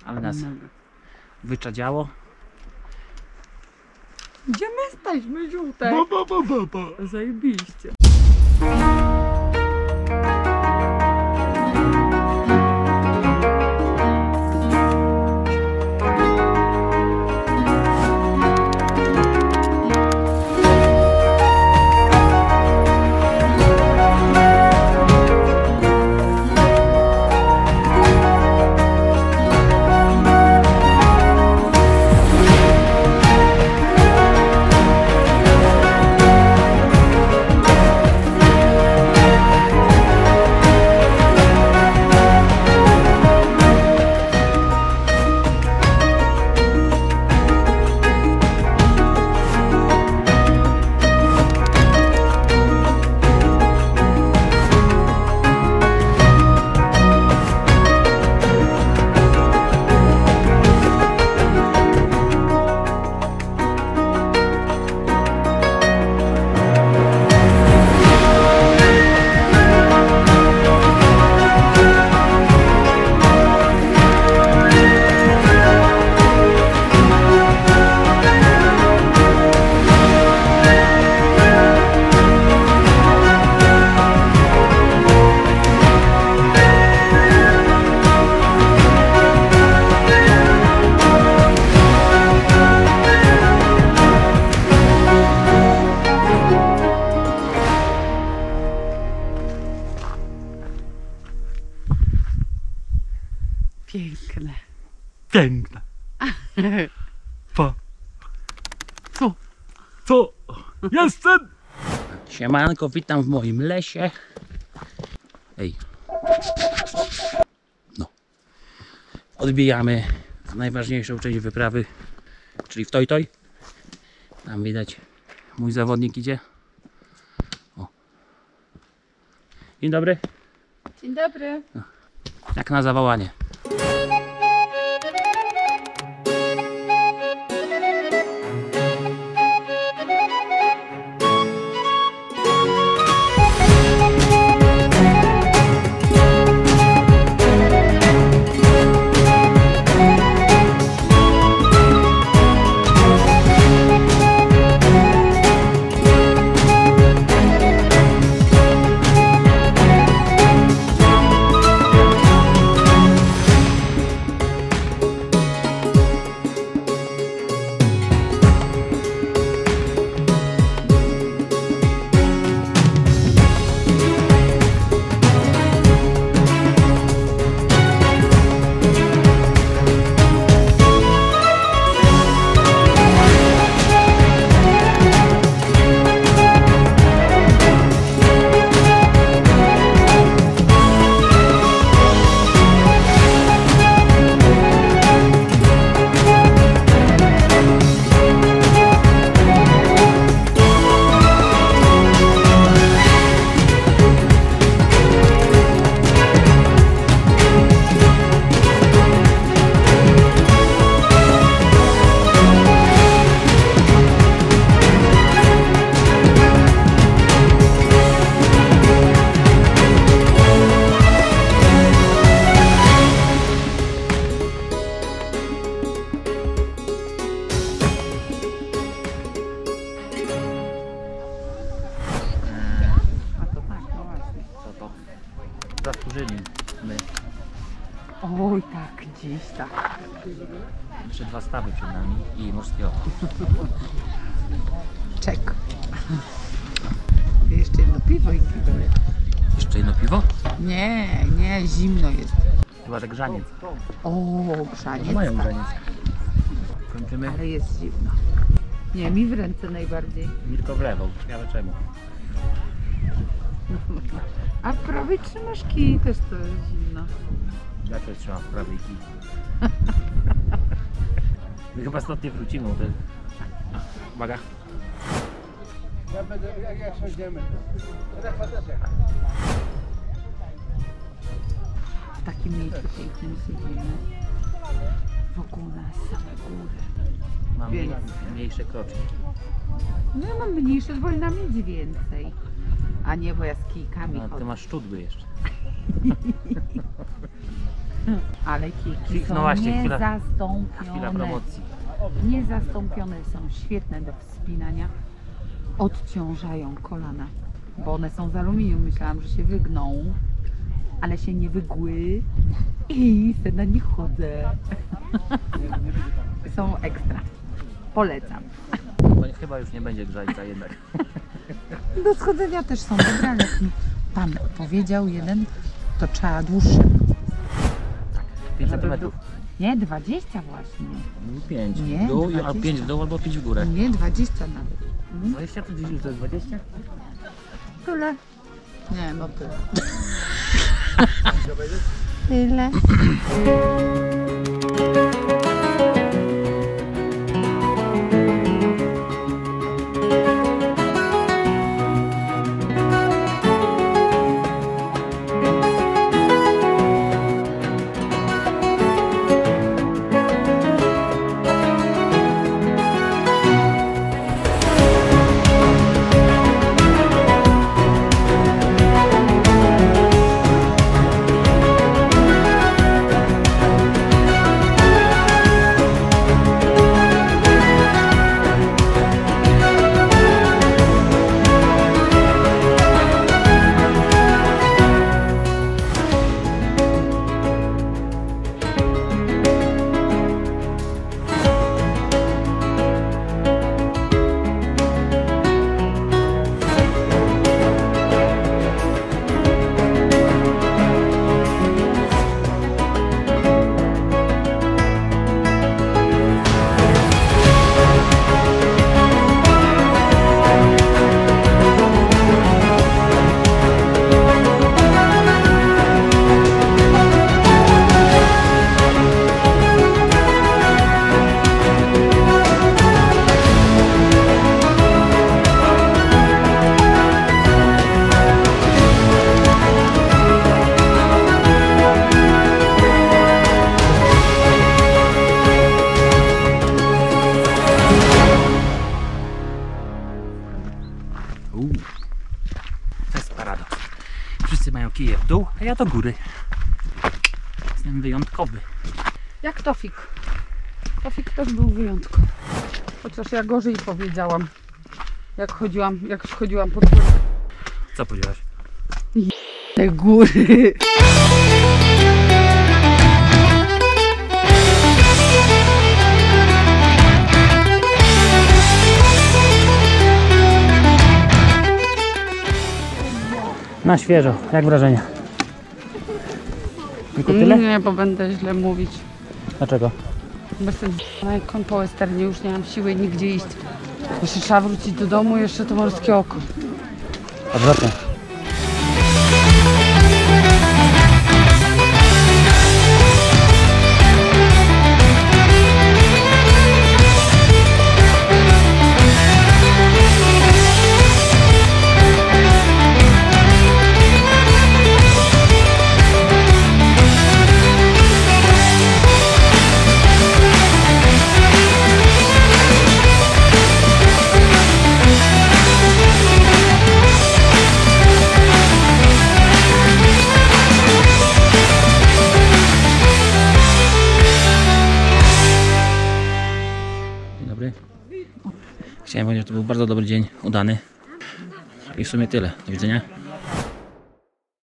ale nas wyczadziało. Gdzie my jesteśmy, żółtek? Zajebiście. Piękne. Piękne. Pa. Co? Co? Jestem! Siemanko, witam w moim lesie. Ej. No. Odbijamy najważniejszą część wyprawy, czyli w Toj-Toj. Tam widać, mój zawodnik idzie. O. Dzień dobry. Dzień dobry. Jak na zawołanie. Zasłużyli my. Oj, tak, gdzieś tak. Jeszcze 2 stawy przed nami i morskie oko. Czek. Jeszcze jedno piwo i piwo. Jeszcze jedno piwo? Nie, nie, zimno jest. Chyba, że grzaniec. O, grzaniec. Mają tak. grzaniec. Kończymy. Ale jest zimno. Nie, mi w ręce najbardziej. Mirko wlewał, ciekawe czemu. A w prawej trzymasz kij, też to jest zimno. Ja też trzymam w prawej kij. My chyba stąd nie wrócimy. Uwaga. Ja będę, jak siądziemy. W takim miejscu pięknym siedzimy. Wokół nas same góry. Mam Więc. mniejsze kroczki. No ja mam mniejsze, wolna mieć więcej. A nie, bo ja z kijkami No, ty chodzę. masz szczudły jeszcze. Ale kieki są No właśnie, chwila niezastąpione. promocji. Niezastąpione są, świetne do wspinania. Odciążają kolana, bo one są z aluminium. Myślałam, że się wygną, ale się nie wygły i se na nich chodzę. Są ekstra. Polecam. Chyba już nie będzie grzajca jednak. Do schodzenia też są dobre, ale jak mi pan powiedział jeden, to trzeba dłuższe. 5 Żeby cm. Nie, 20 właśnie. 5 Nie, w dół, 20. albo 5 w dół, albo 5 w górę. Nie, 20 nawet. 20 to gdzieś to jest 20? Tyle. Nie, no tyle. Tyle. To jest paradoks. Wszyscy mają kije w dół, a ja do góry. Jestem wyjątkowy. Jak Tofik. Tofik też był wyjątkowy. Chociaż ja gorzej powiedziałam. Jak chodziłam pod górę. Co powiedziałaś? Te góry. Na świeżo, jak wrażenia? Tylko tyle? Nie, bo będę źle mówić. Dlaczego? Bo jestem jak kon po westernie, już nie mam siły nigdzie iść. Jeszcze trzeba wrócić do domu, jeszcze to morskie oko. Odwrotnie. Chciałem powiedzieć, że to był bardzo dobry dzień, udany. I w sumie tyle. Do widzenia.